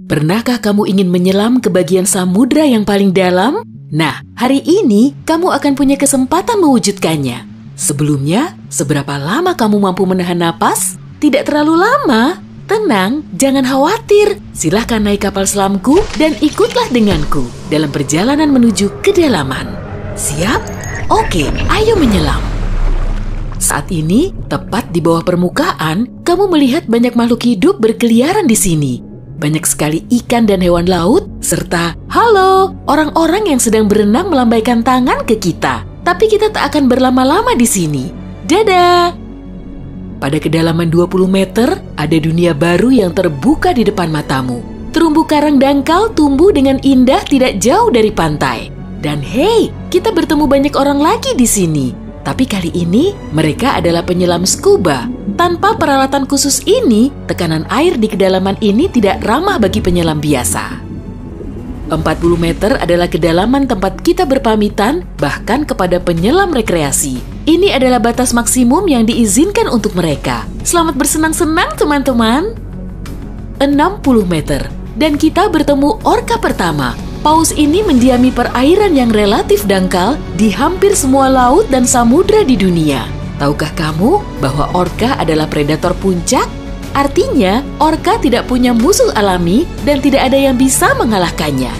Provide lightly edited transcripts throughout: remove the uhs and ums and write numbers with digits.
Pernahkah kamu ingin menyelam ke bagian samudra yang paling dalam? Nah, hari ini kamu akan punya kesempatan mewujudkannya. Sebelumnya, seberapa lama kamu mampu menahan napas? Tidak terlalu lama. Tenang, jangan khawatir. Silahkan naik kapal selamku dan ikutlah denganku dalam perjalanan menuju kedalaman. Siap? Oke, ayo menyelam. Saat ini, tepat di bawah permukaan, kamu melihat banyak makhluk hidup berkeliaran di sini. Banyak sekali ikan dan hewan laut, serta halo, orang-orang yang sedang berenang melambaikan tangan ke kita. Tapi kita tak akan berlama-lama di sini. Dadah! Pada kedalaman 20 meter, ada dunia baru yang terbuka di depan matamu. Terumbu karang dangkal tumbuh dengan indah tidak jauh dari pantai. Dan hey, kita bertemu banyak orang lagi di sini. Tapi kali ini, mereka adalah penyelam scuba. Tanpa peralatan khusus ini, tekanan air di kedalaman ini tidak ramah bagi penyelam biasa. 40 meter adalah kedalaman tempat kita berpamitan, bahkan kepada penyelam rekreasi. Ini adalah batas maksimum yang diizinkan untuk mereka. Selamat bersenang-senang, teman-teman. 60 meter, dan kita bertemu orka pertama. Paus ini mendiami perairan yang relatif dangkal di hampir semua laut dan samudra di dunia. Tahukah kamu bahwa orka adalah predator puncak? Artinya, orka tidak punya musuh alami dan tidak ada yang bisa mengalahkannya.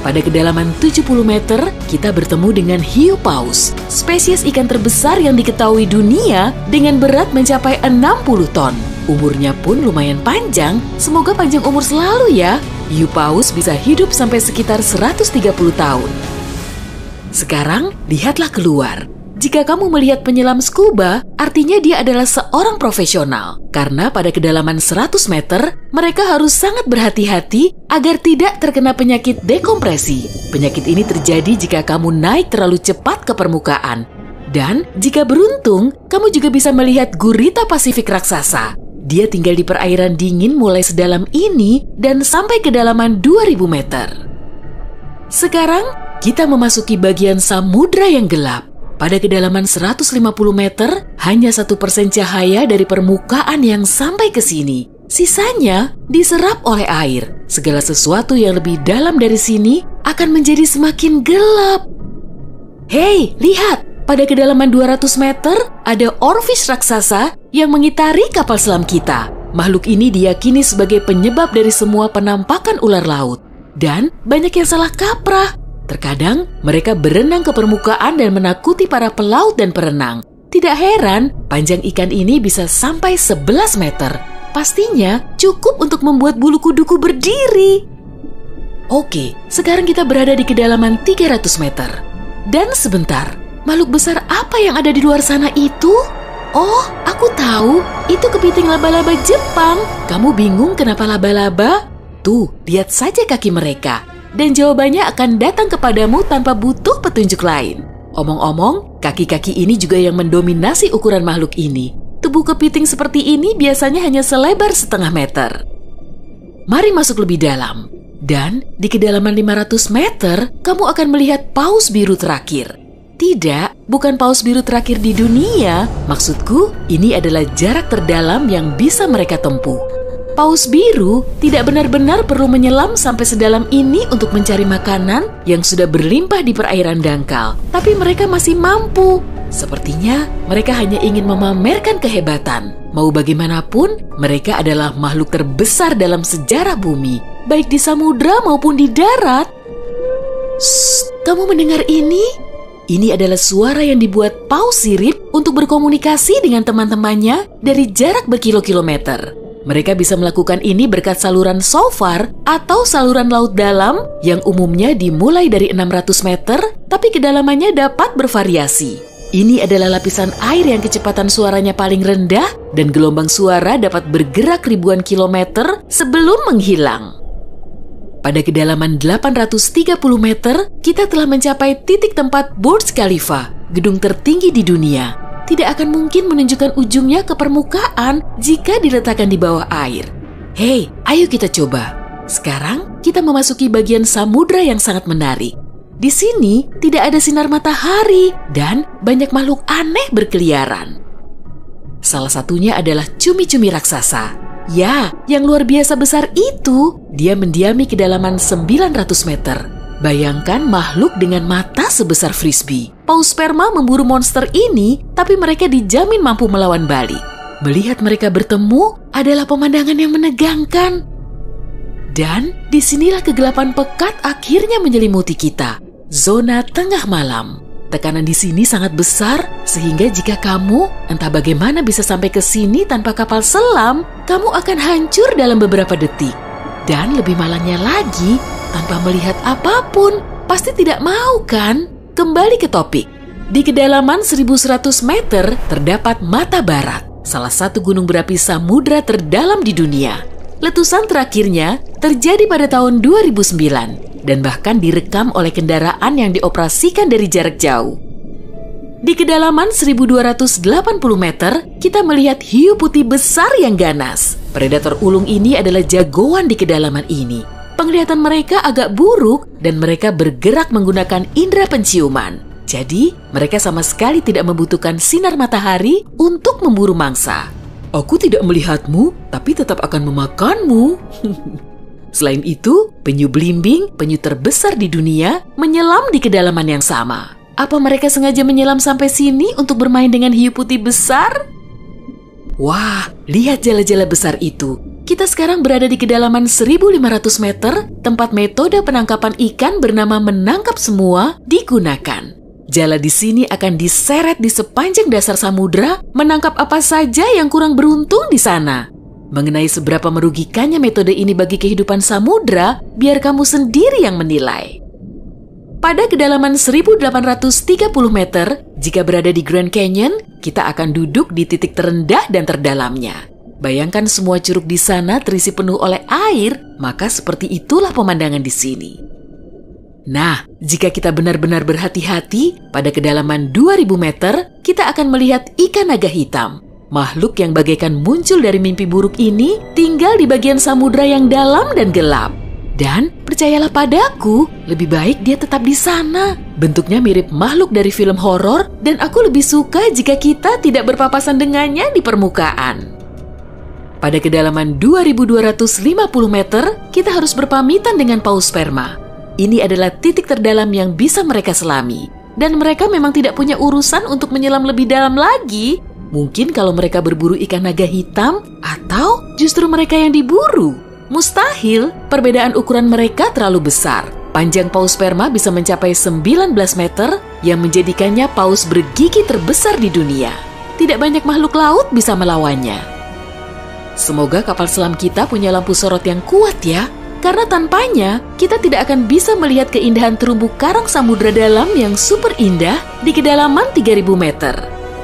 Pada kedalaman 70 meter, kita bertemu dengan hiu paus, spesies ikan terbesar yang diketahui dunia dengan berat mencapai 60 ton. Umurnya pun lumayan panjang, semoga panjang umur selalu ya. Hiu paus bisa hidup sampai sekitar 130 tahun. Sekarang, lihatlah keluar. Jika kamu melihat penyelam scuba, artinya dia adalah seorang profesional. Karena pada kedalaman 100 meter, mereka harus sangat berhati-hati agar tidak terkena penyakit dekompresi. Penyakit ini terjadi jika kamu naik terlalu cepat ke permukaan. Dan jika beruntung, kamu juga bisa melihat gurita Pasifik raksasa. Dia tinggal di perairan dingin mulai sedalam ini dan sampai kedalaman 2000 meter. Sekarang, kita memasuki bagian samudra yang gelap. Pada kedalaman 150 meter, hanya 1% cahaya dari permukaan yang sampai ke sini. Sisanya diserap oleh air. Segala sesuatu yang lebih dalam dari sini akan menjadi semakin gelap. Hei, lihat! Pada kedalaman 200 meter, ada oarfish raksasa yang mengitari kapal selam kita. Makhluk ini diyakini sebagai penyebab dari semua penampakan ular laut. Dan banyak yang salah kaprah. Terkadang, mereka berenang ke permukaan dan menakuti para pelaut dan perenang. Tidak heran, panjang ikan ini bisa sampai 11 meter. Pastinya cukup untuk membuat bulu kuduku berdiri. Oke, sekarang kita berada di kedalaman 300 meter. Dan sebentar, makhluk besar apa yang ada di luar sana itu? Oh, aku tahu. Itu kepiting laba-laba Jepang. Kamu bingung kenapa laba-laba? Tuh, lihat saja kaki mereka. Dan jawabannya akan datang kepadamu tanpa butuh petunjuk lain. Omong-omong, kaki-kaki ini juga yang mendominasi ukuran makhluk ini. Tubuh kepiting seperti ini biasanya hanya selebar setengah meter. Mari masuk lebih dalam. Dan di kedalaman 500 meter, kamu akan melihat paus biru terakhir. Tidak, bukan paus biru terakhir di dunia. Maksudku, ini adalah jarak terdalam yang bisa mereka tempuh. Paus biru tidak benar-benar perlu menyelam sampai sedalam ini untuk mencari makanan yang sudah berlimpah di perairan dangkal. Tapi mereka masih mampu. Sepertinya mereka hanya ingin memamerkan kehebatan. Mau bagaimanapun, mereka adalah makhluk terbesar dalam sejarah bumi, baik di samudra maupun di darat. Shh, kamu mendengar ini? Ini adalah suara yang dibuat paus sirip untuk berkomunikasi dengan teman-temannya dari jarak berkilo-kilometer. Mereka bisa melakukan ini berkat saluran shofar atau saluran laut dalam yang umumnya dimulai dari 600 meter, tapi kedalamannya dapat bervariasi. Ini adalah lapisan air yang kecepatan suaranya paling rendah dan gelombang suara dapat bergerak ribuan kilometer sebelum menghilang. Pada kedalaman 830 meter, kita telah mencapai titik tempat Burj Khalifa, gedung tertinggi di dunia. Tidak akan mungkin menunjukkan ujungnya ke permukaan jika diletakkan di bawah air. Hei, ayo kita coba. Sekarang kita memasuki bagian samudra yang sangat menarik. Di sini tidak ada sinar matahari dan banyak makhluk aneh berkeliaran. Salah satunya adalah cumi-cumi raksasa. Ya, yang luar biasa besar itu. Dia mendiami kedalaman 900 meter. Bayangkan makhluk dengan mata sebesar frisbee. Paus sperma memburu monster ini, tapi mereka dijamin mampu melawan balik. Melihat mereka bertemu adalah pemandangan yang menegangkan. Dan disinilah kegelapan pekat akhirnya menyelimuti kita. Zona tengah malam. Tekanan di sini sangat besar, sehingga jika kamu entah bagaimana bisa sampai ke sini tanpa kapal selam, kamu akan hancur dalam beberapa detik. Dan lebih malangnya lagi, tanpa melihat apapun, pasti tidak mau kan? Kembali ke topik. Di kedalaman 1100 meter terdapat Mata Barat, salah satu gunung berapi samudra terdalam di dunia. Letusan terakhirnya terjadi pada tahun 2009 dan bahkan direkam oleh kendaraan yang dioperasikan dari jarak jauh. Di kedalaman 1280 meter, kita melihat hiu putih besar yang ganas. Predator ulung ini adalah jagoan di kedalaman ini. Penglihatan mereka agak buruk dan mereka bergerak menggunakan indera penciuman. Jadi, mereka sama sekali tidak membutuhkan sinar matahari untuk memburu mangsa. Aku tidak melihatmu, tapi tetap akan memakanmu. Selain itu, penyu belimbing, penyu terbesar di dunia, menyelam di kedalaman yang sama. Apa mereka sengaja menyelam sampai sini untuk bermain dengan hiu putih besar? Wah, lihat jala-jala besar itu. Kita sekarang berada di kedalaman 1500 meter, tempat metode penangkapan ikan bernama menangkap semua digunakan. Jala di sini akan diseret di sepanjang dasar samudra, menangkap apa saja yang kurang beruntung di sana. Mengenai seberapa merugikannya metode ini bagi kehidupan samudra, biar kamu sendiri yang menilai. Pada kedalaman 1830 meter, jika berada di Grand Canyon, kita akan duduk di titik terendah dan terdalamnya. Bayangkan semua curug di sana terisi penuh oleh air, maka seperti itulah pemandangan di sini. Nah, jika kita benar-benar berhati-hati, pada kedalaman 2000 meter, kita akan melihat ikan naga hitam. Makhluk yang bagaikan muncul dari mimpi buruk ini tinggal di bagian samudra yang dalam dan gelap. Dan percayalah padaku, lebih baik dia tetap di sana. Bentuknya mirip makhluk dari film horor dan aku lebih suka jika kita tidak berpapasan dengannya di permukaan. Pada kedalaman 2250 meter, kita harus berpamitan dengan paus sperma. Ini adalah titik terdalam yang bisa mereka selami. Dan mereka memang tidak punya urusan untuk menyelam lebih dalam lagi. Mungkin kalau mereka berburu ikan naga hitam, atau justru mereka yang diburu. Mustahil, perbedaan ukuran mereka terlalu besar. Panjang paus sperma bisa mencapai 19 meter, yang menjadikannya paus bergigi terbesar di dunia. Tidak banyak makhluk laut bisa melawannya. Semoga kapal selam kita punya lampu sorot yang kuat ya. Karena tanpanya, kita tidak akan bisa melihat keindahan terumbu karang samudra dalam yang super indah di kedalaman 3000 meter.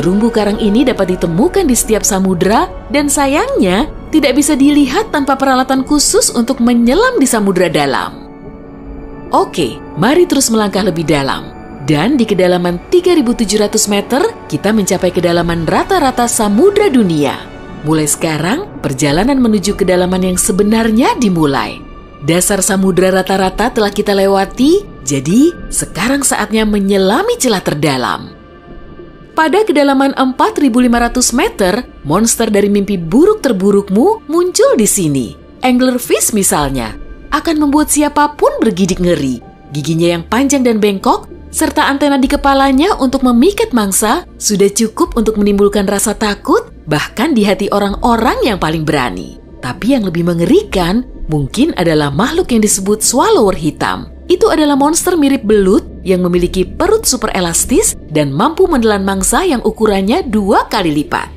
Terumbu karang ini dapat ditemukan di setiap samudra dan sayangnya tidak bisa dilihat tanpa peralatan khusus untuk menyelam di samudra dalam. Oke, mari terus melangkah lebih dalam. Dan di kedalaman 3700 meter, kita mencapai kedalaman rata-rata samudra dunia. Mulai sekarang, perjalanan menuju kedalaman yang sebenarnya dimulai. Dasar samudra rata-rata telah kita lewati, jadi sekarang saatnya menyelami celah terdalam. Pada kedalaman 4500 meter, monster dari mimpi buruk terburukmu muncul di sini. Anglerfish misalnya, akan membuat siapapun bergidik ngeri. Giginya yang panjang dan bengkok, serta antena di kepalanya untuk memikat mangsa, sudah cukup untuk menimbulkan rasa takut, bahkan di hati orang-orang yang paling berani. Tapi yang lebih mengerikan, mungkin adalah makhluk yang disebut swallower hitam. Itu adalah monster mirip belut yang memiliki perut super elastis dan mampu menelan mangsa yang ukurannya 2 kali lipat.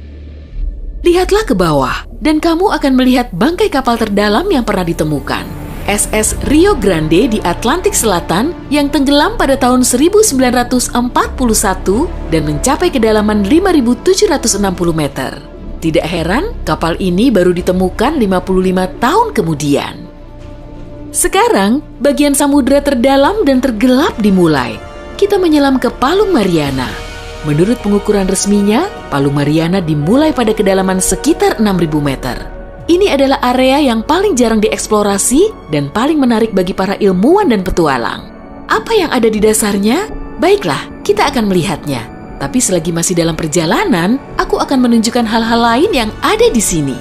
Lihatlah ke bawah, dan kamu akan melihat bangkai kapal terdalam yang pernah ditemukan. SS Rio Grande di Atlantik Selatan yang tenggelam pada tahun 1941 dan mencapai kedalaman 5.760 meter. Tidak heran, kapal ini baru ditemukan 55 tahun kemudian. Sekarang, bagian samudra terdalam dan tergelap dimulai. Kita menyelam ke Palung Mariana. Menurut pengukuran resminya, Palung Mariana dimulai pada kedalaman sekitar 6.000 meter. Ini adalah area yang paling jarang dieksplorasi dan paling menarik bagi para ilmuwan dan petualang. Apa yang ada di dasarnya? Baiklah, kita akan melihatnya. Tapi selagi masih dalam perjalanan, aku akan menunjukkan hal-hal lain yang ada di sini.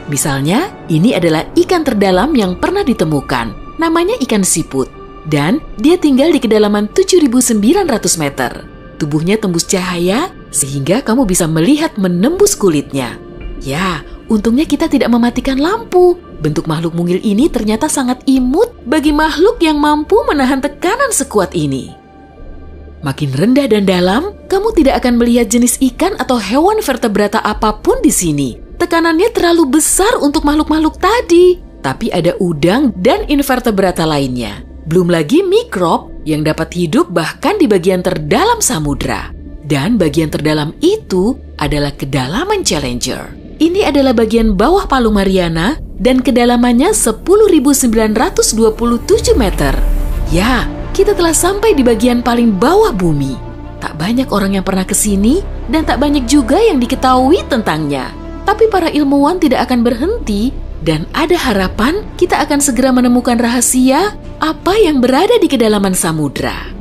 Misalnya, ini adalah ikan terdalam yang pernah ditemukan. Namanya ikan siput. Dan dia tinggal di kedalaman 7.900 meter. Tubuhnya tembus cahaya sehingga kamu bisa melihat menembus kulitnya. Ya, untungnya kita tidak mematikan lampu. Bentuk makhluk mungil ini ternyata sangat imut bagi makhluk yang mampu menahan tekanan sekuat ini. Makin rendah dan dalam, kamu tidak akan melihat jenis ikan atau hewan vertebrata apapun di sini. Tekanannya terlalu besar untuk makhluk-makhluk tadi. Tapi ada udang dan invertebrata lainnya. Belum lagi mikrob yang dapat hidup bahkan di bagian terdalam samudra. Dan bagian terdalam itu adalah kedalaman Challenger. Ini adalah bagian bawah Palung Mariana dan kedalamannya 10.927 meter. Ya, kita telah sampai di bagian paling bawah bumi. Tak banyak orang yang pernah ke sini dan tak banyak juga yang diketahui tentangnya. Tapi para ilmuwan tidak akan berhenti dan ada harapan kita akan segera menemukan rahasia apa yang berada di kedalaman samudra.